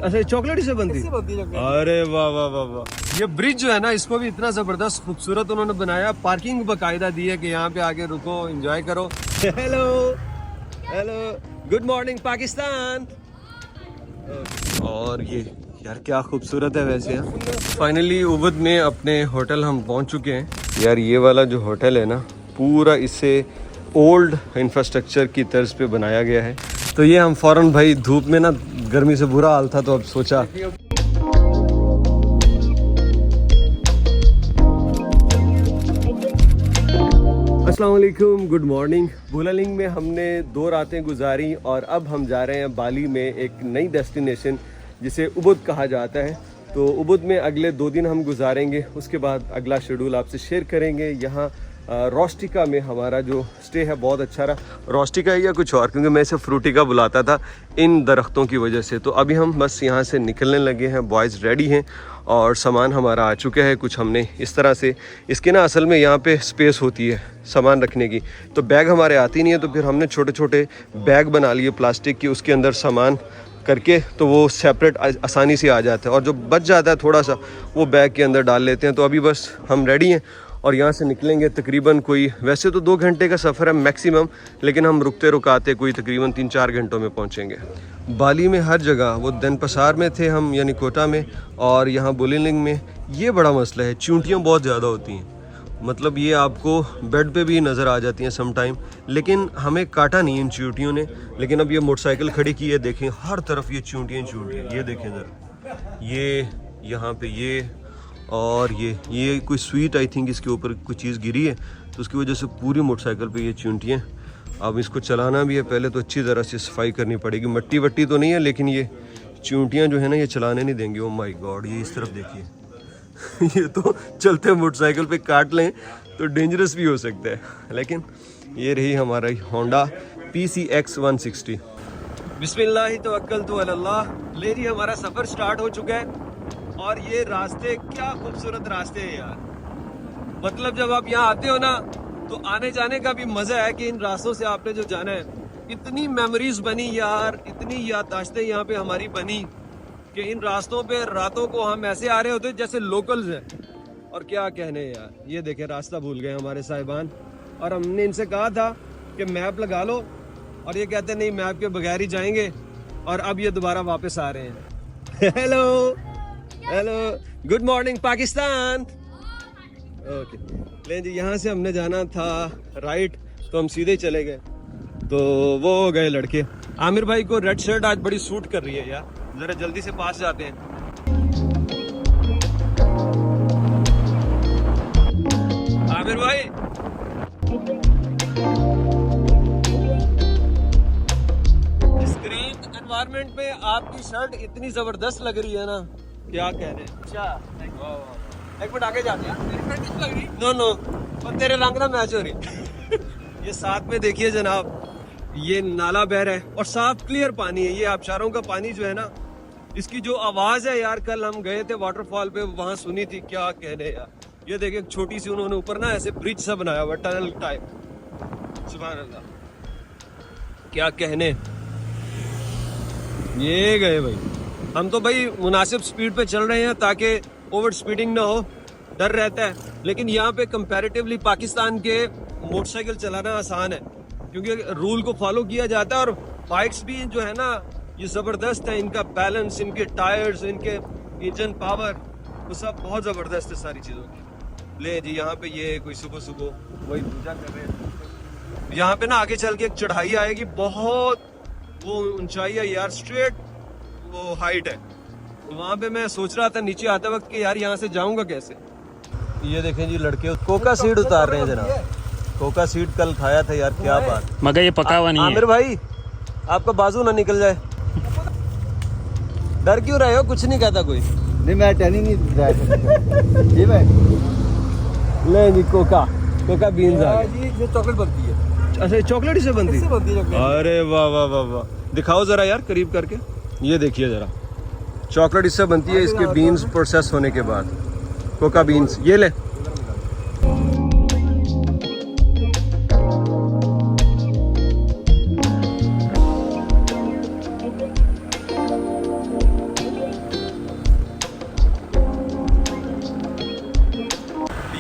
अच्छा चॉकलेट से बनती है। अरे वाह वाह वाह वाह। ये ब्रिज जो है ना, इसको भी इतना जबरदस्त खूबसूरत उन्होंने बनाया, पार्किंग बकायदा दी है कि यहाँ पे आके रुको, एंजॉय करो। Hello hello, good morning Pakistan. और ये यार क्या खूबसूरत है वैसे। फाइनली उबद में अपने होटल हम पहुंच चुके हैं। यार ये वाला जो होटल है ना, पूरा इससे ओल्ड इंफ्रास्ट्रक्चर की तर्ज पे बनाया गया है। तो ये हम फौरन भाई धूप में ना, गर्मी से बुरा हाल था, तो अब सोचा अस्सलाम वालेकुम, गुड मॉर्निंग। बुलालिंग में हमने 2 रातें गुजारी और अब हम जा रहे हैं बाली में एक नई डेस्टिनेशन जिसे उबुद कहा जाता है। तो उबुद में अगले 2 दिन हम गुजारेंगे, उसके बाद अगला शेड्यूल आपसे शेयर करेंगे। यहाँ रोस्टिका में हमारा जो स्टे है बहुत अच्छा रहा। रोस्टिका या कुछ और, क्योंकि मैं इसे फ्रूटिका बुलाता था इन दरख्तों की वजह से। तो अभी हम बस यहाँ से निकलने लगे हैं, बॉयज़ रेडी हैं और सामान हमारा आ चुका है। कुछ हमने इस तरह से, इसके ना असल में यहाँ पे स्पेस होती है सामान रखने की, तो बैग हमारे आती नहीं है, तो फिर हमने छोटे छोटे बैग बना लिए प्लास्टिक की, उसके अंदर सामान करके, तो वो सेपरेट आसानी से आ जाता है। और जो बच जाता है थोड़ा सा, वो बैग के अंदर डाल लेते हैं। तो अभी बस हम रेडी हैं और यहाँ से निकलेंगे तकरीबन कोई, वैसे तो 2 घंटे का सफ़र है मैक्सिमम, लेकिन हम रुकते रुकाते कोई तकरीबन 3-4 घंटों में पहुँचेंगे। बाली में हर जगह, वो दनपसार में थे हम यानी कोटा में, और यहाँ बुलालिंग में ये बड़ा मसला है, चींटियाँ बहुत ज़्यादा होती हैं। मतलब ये आपको बेड पे भी नज़र आ जाती हैं सम टाइम, लेकिन हमें काटा नहीं इन चींटियों ने। लेकिन अब ये मोटरसाइकिल खड़ी की है, देखें हर तरफ ये चींटियाँ चींटियाँ, ये देखें ज़रा, ये यहाँ पे ये, और ये कोई स्वीट आई थिंक इसके ऊपर कोई चीज़ गिरी है, तो उसकी वजह से पूरी मोटरसाइकिल पे ये चींटियाँ। अब इसको चलाना भी है, पहले तो अच्छी तरह से सफाई करनी पड़ेगी। मट्टी वट्टी तो नहीं है, लेकिन ये चींटियाँ जो है ना, ये चलाने नहीं देंगे। ओ माय गॉड, ये इस तरफ देखिए ये तो चलते मोटरसाइकिल पे काट लें तो डेंजरस भी हो सकता है। लेकिन ये रही हमारा होंडा PCX 160। बिस्मिल्लाह तवक्कलतु अलल्लाह। ले जी, हमारा सफ़र स्टार्ट हो चुका है। और ये रास्ते क्या खूबसूरत रास्ते हैं यार। मतलब जब आप यहाँ आते हो ना, तो आने जाने का भी मज़ा है कि इन रास्तों से आपने जो जाना है, इतनी मेमोरीज बनी यार, इतनी याददाश्तें यहाँ पे हमारी बनी कि इन रास्तों पे रातों को हम ऐसे आ रहे होते जैसे लोकल्स हैं। और क्या कहने यार, ये देखे रास्ता भूल गए हमारे साहिबान, और हमने इनसे कहा था कि मैप लगा लो, और ये कहते नहीं, मैप के बगैर ही जाएंगे। और अब ये दोबारा वापस आ रहे हैं। Hello hello, good morning Pakistan. Okay, लेकिन जी यहाँ से हमने जाना था राइट, तो हम सीधे चले गए। तो वो हो गए लड़के। आमिर भाई को रेड शर्ट आज बड़ी सूट कर रही है यार, जरा जल्दी से पास जाते हैं। आमिर भाई, स्क्रीन एनवायरनमेंट में आपकी शर्ट इतनी जबरदस्त लग रही है ना, क्या कह रहे हैं। अच्छा, एक मिनट आगे जाते हैं। नो नो, और तेरे रंग ना मैच हो रही। ये साथ में देखिए जनाब, ये नाला बह रहा है और साफ क्लियर पानी है। ये आबशारों का पानी जो है ना, इसकी जो आवाज है यार, कल हम गए थे वाटरफॉल पे, वहां सुनी थी, क्या कहने यार। ये देखिए छोटी सी उन्होंने ऊपर ना ऐसे ब्रिज सा बनाया हुआ, टनल टाइप। सुभान अल्लाह, क्या कहने। ये गए भाई, हम तो भाई मुनासिब स्पीड पे चल रहे हैं ताकि ओवर स्पीडिंग ना हो, डर रहता है। लेकिन यहाँ पे कंपैरेटिवली पाकिस्तान के मोटरसाइकिल चलाना आसान है, क्योंकि रूल को फॉलो किया जाता है। और बाइक्स भी जो है ना, ये ज़बरदस्त है, इनका बैलेंस, इनके टायर्स, इनके इंजन पावर, वो सब बहुत ज़बरदस्त है सारी चीज़ों की। ले जी, यहाँ पे ये कोई सुबह सुबह वही पूजा कर रहे हैं। यहाँ पे ना आगे चल के एक चढ़ाई आएगी, बहुत वो ऊंचाई है यार, स्ट्रेट वो हाइट है। तो वहाँ पे मैं सोच रहा था नीचे आते वक्त कि यार यहाँ से जाऊँगा कैसे। ये देखें जी, लड़के कोका सीड उतार रहे हैं जनाब। कोका सीड कल खाया था यार, क्या बात। मगर ये पका हुआ नहीं है। आमिर भाई, आपका बाजू ना निकल जाए। डर क्यों रहे हो, कुछ नहीं कहता कोई। नहीं, मैं टर्निंग नहीं जी भाई। ले जी, कोका बीन्स आ गए। ये चॉकलेट बनती है। अच्छा, चॉकलेट से बनती है। चॉकलेट। अरे वाह वाह वाह वाह, दिखाओ जरा यार करीब करके। ये देखिए जरा, चॉकलेट इससे बनती है, इसके बीन्स प्रोसेस होने के बाद। कोका बीन्स, ये ले।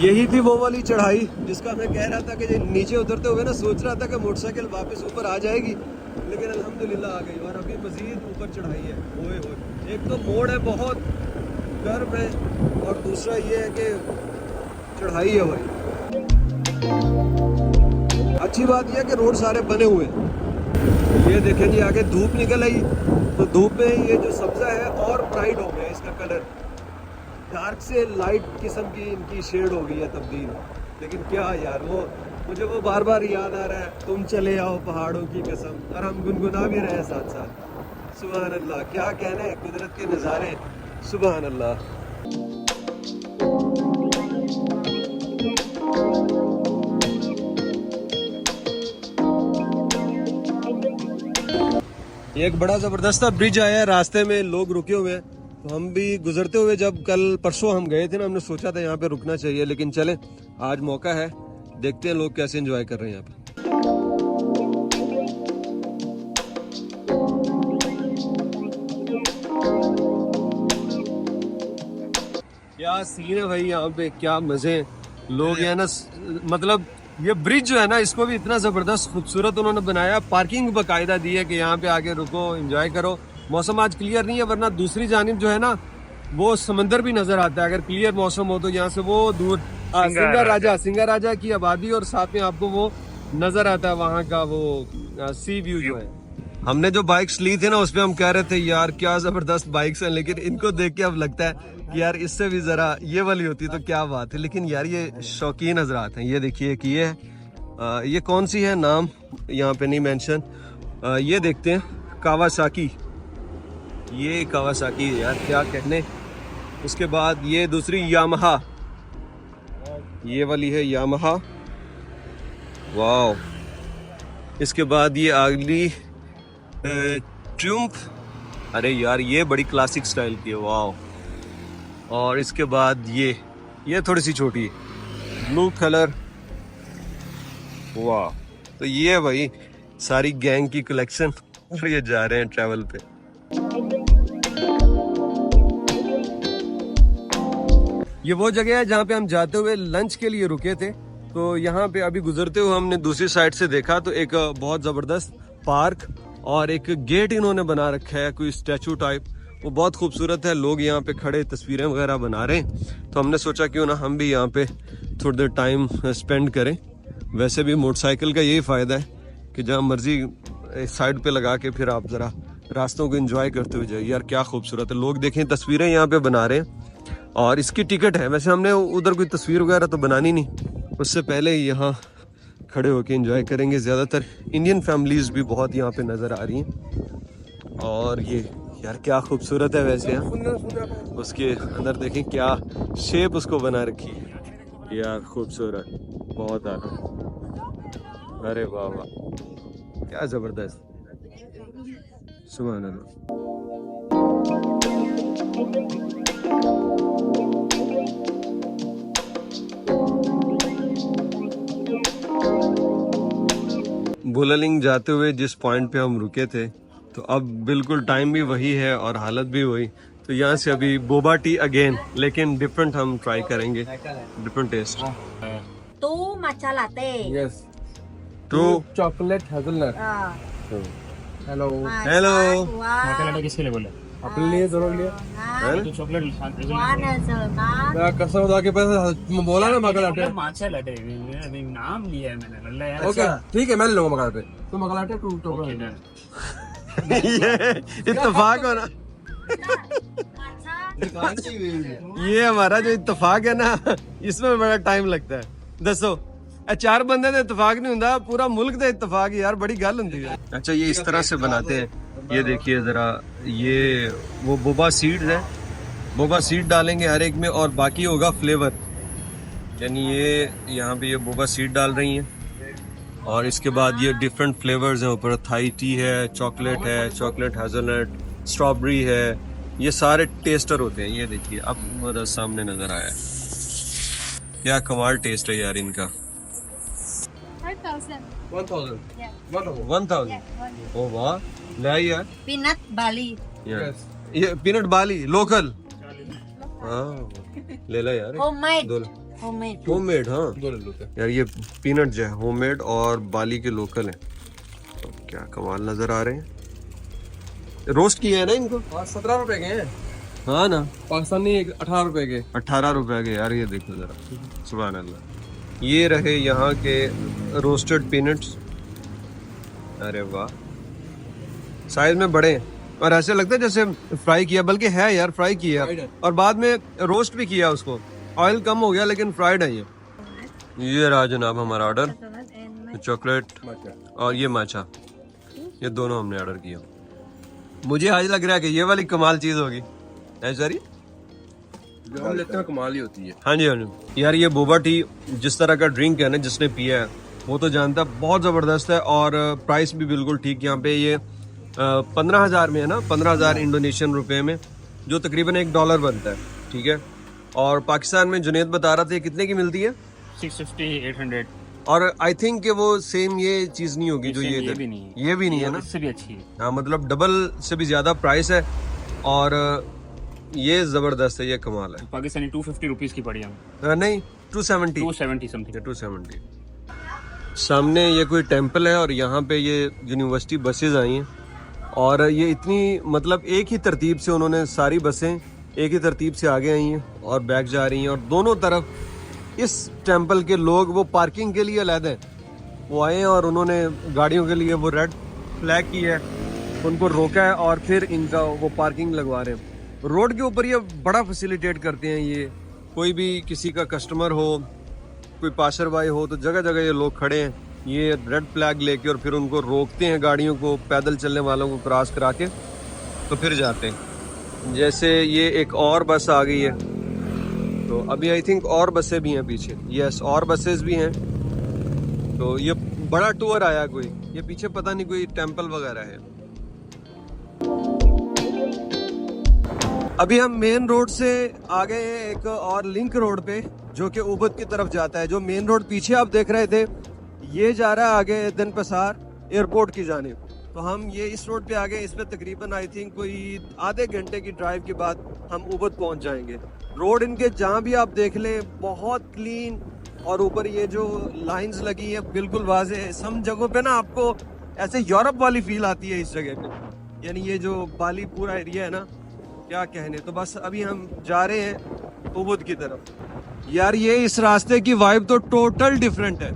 यही थी वो वाली चढ़ाई जिसका मैं कह रहा था कि नीचे उतरते हुए ना सोच रहा था कि मोटरसाइकिल वापस ऊपर आ जाएगी, लेकिन अल्हम्दुलिल्लाह आ गई। और अभी मज़ीद ऊपर चढ़ाई है। ओए होए, एक तो मोड़ है बहुत गर्म है, और दूसरा ये है कि चढ़ाई है भाई। अच्छी बात यह है कि रोड सारे बने हुए हैं। ये देखें जी, आगे धूप निकल आई तो धूप में ये जो सब्ज़ा है और ब्राइट हो गया, इसका कलर डार्क से लाइट किस्म की इनकी शेड हो गई है तब्दील। लेकिन क्या यार, वो मुझे वो बार बार याद आ रहा है, तुम चले आओ पहाड़ों की कसम, और हम गुनगुना भी रहे हैं साथ साथ। सुभान अल्लाह, क्या कहना है कुदरत के नज़ारे, सुभान अल्लाह। एक बड़ा ज़बरदस्त ब्रिज आया है, रास्ते में लोग रुके हुए हैं। तो हम भी गुजरते हुए, जब कल परसों हम गए थे ना, हमने सोचा था यहाँ पे रुकना चाहिए, लेकिन चले आज मौका है, देखते हैं लोग कैसे एंजॉय कर रहे हैं यहाँ पे। क्या सीन है भाई यहाँ पे, क्या मजे हैं। लोग यहाँ ना, मतलब ये ब्रिज जो है ना, इसको भी इतना जबरदस्त खूबसूरत उन्होंने बनाया, पार्किंग बकायदा दी है कि यहाँ पे आके रुको, एंजॉय करो। मौसम आज क्लियर नहीं है, वरना दूसरी जानिब जो है ना वो समंदर भी नजर आता है। अगर क्लियर मौसम हो तो यहाँ से वो दूर सिंगा राजा की आबादी, और साथ में आपको वो नजर आता है वहाँ का वो सी व्यू जो है। हमने जो बाइक्स ली थी ना, उसपे हम कह रहे थे यार क्या जबरदस्त बाइक्स हैं, लेकिन इनको देख के अब लगता है कि यार इससे भी जरा ये वाली होती तो क्या बात है। लेकिन यार ये शौकीन हजरात हैं। ये देखिए कि ये कौन सी है, नाम यहाँ पे नहीं मेंशन। ये देखते हैं, कावासाकी, ये कावासाकी है यार, क्या कहने। उसके बाद ये दूसरी यामाहा, ये वाली है यामाहा, वाह। इसके बाद ये अगली ट्रिumph, अरे यार ये बड़ी क्लासिक स्टाइल की है, वाह। और इसके बाद ये थोड़ी सी छोटी ब्लू कलर, वाह। तो ये भाई सारी गैंग की कलेक्शन, और ये जा रहे हैं ट्रैवल पे। ये वो जगह है जहाँ पे हम जाते हुए लंच के लिए रुके थे। तो यहाँ पे अभी गुजरते हुए हमने दूसरी साइड से देखा तो एक बहुत ज़बरदस्त पार्क और एक गेट इन्होंने बना रखा है, कोई स्टैचू टाइप, वो बहुत खूबसूरत है। लोग यहाँ पे खड़े तस्वीरें वगैरह बना रहे हैं। तो हमने सोचा क्यों ना हम भी यहाँ पे थोड़ी देर टाइम स्पेंड करें। वैसे भी मोटरसाइकिल का यही फ़ायदा है कि जहाँ मर्जी साइड पे लगा के फिर आप ज़रा रास्तों को एंजॉय करते हुए जाइए। यार क्या खूबसूरत है, लोग देखें तस्वीरें यहाँ पे बना रहे हैं और इसकी टिकट है। वैसे हमने उधर कोई तस्वीर वगैरह तो बनानी नहीं, उससे पहले ही यहाँ खड़े होके एंजॉय करेंगे। ज़्यादातर इंडियन फैमिलीज़ भी बहुत यहाँ पे नज़र आ रही हैं। और ये यार क्या खूबसूरत है वैसे यहाँ, उसके अंदर देखें क्या शेप उसको बना रखी है यार, खूबसूरत बहुत आला। अरे वाह वाह, क्या ज़बरदस्त, सुभान अल्लाह। बुलालिंग जाते हुए जिस पॉइंट पे हम रुके थे, तो अब बिल्कुल टाइम भी वही है और हालत भी वही। तो यहाँ से अभी बोबा टी अगेन, लेकिन डिफरेंट हम ट्राई करेंगे, different taste. Two matcha latte. Yes, two chocolate hazelnut. Hello hello. Matcha latte किसके लिए बोले? अपने लिए जरूर लिए। तो चॉकलेट One hazelnut. मैं कसम खुदा के पैसे बोला ना मका लाटे। माचा लटे मैंने नाम लिया है मैंने, लल्ला यार। ओके ठीक है, मैं ले लूंगा मका लाटे। तो मका लाटे टू टोकन। ये इत्तेफाक हो ना, ये हमारा जो इत्तेफाक है ना, इसमें बड़ा टाइम लगता है। दसो चार बंदे का इत्तेफाक नहीं होता, पूरा मुल्क का इत्तेफाक यार बड़ी गल होती है। अच्छा ये इस तरह से बनाते हैं, ये देखिए जरा, ये वो बोबा सीड्स है, बोबा सीड डालेंगे हर एक में और बाकी होगा फ्लेवर। यानी ये यहाँ पे ये बोबा सीड डाल रही हैं और इसके बाद ये डिफरेंट फ्लेवर्स हैं। ऊपर थाई टी है, चॉकलेट है, चॉकलेट हेजलनट, स्ट्रॉबेरी है, ये सारे टेस्टर होते हैं। ये देखिए अब मेरे सामने नजर आया, क्या कमाल टेस्ट है यार इनका। 5,000. 1000 Yeah. 1000 Yeah. ओ वाह, ले यार Peanut Bali. ये पीनट बाली लोकल, हाँ ले लो यार, Homemade. दो homemade. होममेड। हाँ 2 ले लेते हैं। यार ये पीनट जो है होममेड और बाली के लोकल हैं, तो क्या कमाल नज़र आ रहे हैं। रोस्ट किया है ना इनको? हाँ 17 रुपए के हैं हाँ ना, पाकिस्तानी 18 रुपए के। 18 रुपए के। यार ये देखो ज़रा, सुभान अल्लाह। ये रहे यहाँ के रोस्टेड पीनट्स। अरे वाह, साइज में बड़े हैं और ऐसे लगता है जैसे फ्राई किया, बल्कि है यार फ्राई किया Fried है। और बाद में रोस्ट भी किया उसको। ऑयल कम हो गया लेकिन फ्राइड है ये रहा जनाब हमारा ऑर्डर, चॉकलेट और ये माचा, ये दोनों हमने ऑर्डर किया। मुझे आज लग रहा है कि ये वाली कमाल चीज़ होगी। है सर, जो हम लेते हैं कमाल ही होती है। हाँ जी हाँ जी। यार ये बोबा टी जिस तरह का ड्रिंक है ना, जिसने पिया है वो तो जानता है, बहुत ज़बरदस्त है और प्राइस भी बिल्कुल ठीक। यहाँ पे ये 15,000 में है ना, 15,000 इंडोनेशियन रुपए में, जो तकरीबन $1 बनता है, ठीक है। और पाकिस्तान में जुनेद बता रहा था कितने की मिलती है? 650 800। और आई थिंक कि वो सेम ये चीज़ नहीं होगी जो ये भी नहीं है, ये भी नहीं है ना, इससे भी अच्छी है। हाँ मतलब डबल से भी ज़्यादा प्राइस है और ये ज़बरदस्त है, ये कमाल है। पाकिस्तानी 250 रुपीस की पड़ी हमें। नहीं 270 270 समथिंग। 270। सामने ये कोई टेंपल है और यहाँ पे ये यूनिवर्सिटी बसेज आई हैं और ये इतनी मतलब एक ही तरतीब से उन्होंने सारी बसें एक ही तरतीब से आगे आई हैं और बैक जा रही हैं और दोनों तरफ इस टेंपल के लोग वो पार्किंग के लिए अलग हैं, वो आए हैं और उन्होंने गाड़ियों के लिए वो रेड फ्लैग की है, उनको रोका है और फिर इनका वो पार्किंग लगवा रहे हैं। रोड के ऊपर ये बड़ा फैसिलिटेट करते हैं, ये कोई भी किसी का कस्टमर हो, कोई पाशर भाई हो, तो जगह जगह ये लोग खड़े हैं, ये रेड फ्लैग लेके और फिर उनको रोकते हैं गाड़ियों को, पैदल चलने वालों को क्रॉस करा के तो फिर जाते हैं। जैसे ये एक और बस आ गई है, तो अभी आई थिंक और बसें भी हैं पीछे। यस, और बसेस भी हैं। तो ये बड़ा टूर आया कोई, ये पीछे पता नहीं कोई टेंपल वगैरह है। अभी हम मेन रोड से आ गए हैं एक और लिंक रोड पे जो कि उबद की तरफ जाता है। जो मेन रोड पीछे आप देख रहे थे ये जा रहा है आगे दिन पसार एयरपोर्ट की जानिब। तो हम ये इस रोड पे आ गए, इस पे तकरीबन आई थिंक कोई आधे घंटे की ड्राइव के बाद हम उबद पहुंच जाएंगे। रोड इनके जहाँ भी आप देख लें बहुत क्लीन और ऊपर ये जो लाइंस लगी है बिल्कुल वाज़े है। सम जगहों पे ना आपको ऐसे यूरोप वाली फील आती है इस जगह पे, यानी ये जो बाली पूरा एरिया है ना, क्या कहने। तो बस अभी हम जा रहे हैं उबद की तरफ। यार ये इस रास्ते की वाइब तो टोटल डिफरेंट है,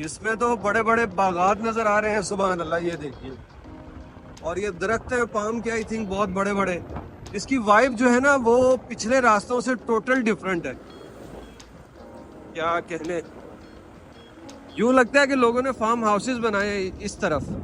इसमें तो बड़े बड़े बागात नजर आ रहे हैं, सुभान अल्लाह। ये देखिए, और ये दरख्त है पाम के, आई थिंक बहुत बड़े बड़े। इसकी वाइब जो है ना वो पिछले रास्तों से टोटल डिफरेंट है, क्या कहने। यूं लगता है कि लोगों ने फार्म हाउसेस बनाए इस तरफ।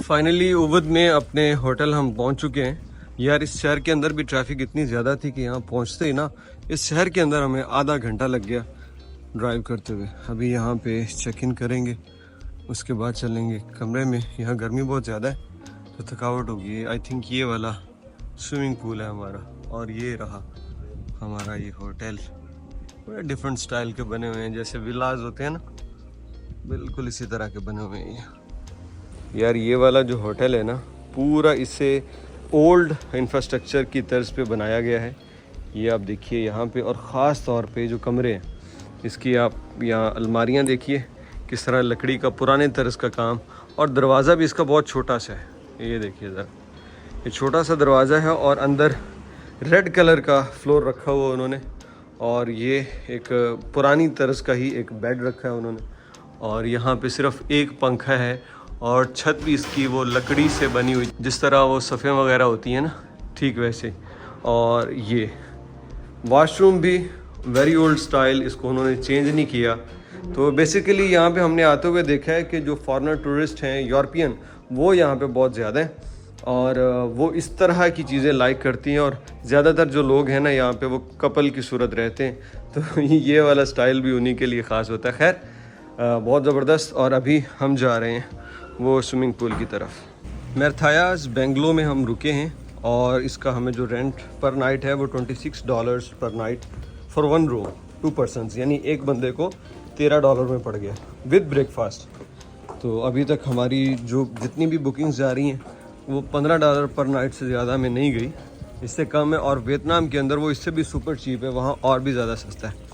फाइनली उबद में अपने होटल हम पहुंच चुके हैं। यार इस शहर के अंदर भी ट्रैफिक इतनी ज़्यादा थी कि यहाँ पहुंचते ही ना इस शहर के अंदर हमें आधा घंटा लग गया ड्राइव करते हुए। अभी यहाँ पे चेक इन करेंगे, उसके बाद चलेंगे कमरे में। यहाँ गर्मी बहुत ज़्यादा है तो थकावट होगी। आई थिंक ये वाला स्विमिंग पूल है हमारा और ये रहा हमारा ये होटल। बड़े डिफरेंट स्टाइल के बने हुए हैं, जैसे विलाज होते हैं ना, बिल्कुल इसी तरह के बने हुए हैं। यार ये वाला जो होटल है ना पूरा इससे ओल्ड इंफ्रास्ट्रक्चर की तर्ज पे बनाया गया है। ये आप देखिए यहाँ पे, और ख़ास तौर पे जो कमरे हैं इसकी आप यहाँ अलमारियाँ देखिए किस तरह लकड़ी का पुराने तर्ज का काम, और दरवाज़ा भी इसका बहुत छोटा सा है। ये देखिए ज़रा, ये छोटा सा दरवाज़ा है और अंदर रेड कलर का फ्लोर रखा हुआ उन्होंने, और ये एक पुरानी तर्ज का ही एक बेड रखा है उन्होंने, और यहाँ पे सिर्फ एक पंखा है और छत भी इसकी वो लकड़ी से बनी हुई, जिस तरह वो सफ़े वगैरह होती हैं ना, ठीक वैसे। और ये वॉशरूम भी वेरी ओल्ड स्टाइल, इसको उन्होंने चेंज नहीं किया। तो बेसिकली यहाँ पे हमने आते हुए देखा है कि जो फॉरेनर टूरिस्ट हैं यूरोपियन, वो यहाँ पे बहुत ज़्यादा हैं और वो इस तरह की चीज़ें लाइक करती हैं। और ज़्यादातर जो लोग हैं ना यहाँ पे वो कपल की सूरत रहते हैं, तो ये वाला स्टाइल भी उन्हीं के लिए ख़ास होता है। खैर बहुत ज़बरदस्त। और अभी हम जा रहे हैं वो स्विमिंग पूल की तरफ। मेर्थायाज बेंगलो में हम रुके हैं और इसका हमें जो रेंट पर नाइट है वो $26 पर नाइट फॉर 1 रूम 2 पर्सनस, यानी एक बंदे को $13 में पड़ गया विद ब्रेकफास्ट। तो अभी तक हमारी जो जितनी भी बुकिंग्स जा रही हैं वो $15 पर नाइट से ज़्यादा में नहीं गई, इससे कम है। और वियतनाम के अंदर वो इससे भी सुपर चीप है, वहाँ और भी ज़्यादा सस्ता है।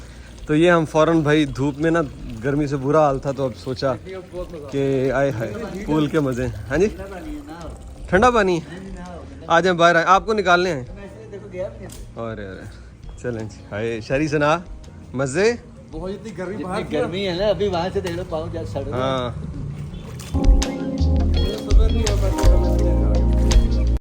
तो ये हम फ़ौरन भाई धूप में ना, गर्मी से बुरा हाल था, तो अब सोचा कि आए हाय पूल के मज़े। हाँ जी, ठंडा पानी आ जाए बाहर आए, आपको निकालने हैं। अरे अरे चलें जी, हाय शरी सुना मज़े। बहुत इतनी गर्मी है ना, अभी वहाँ से देख लो पाँव जा सड़। हाँ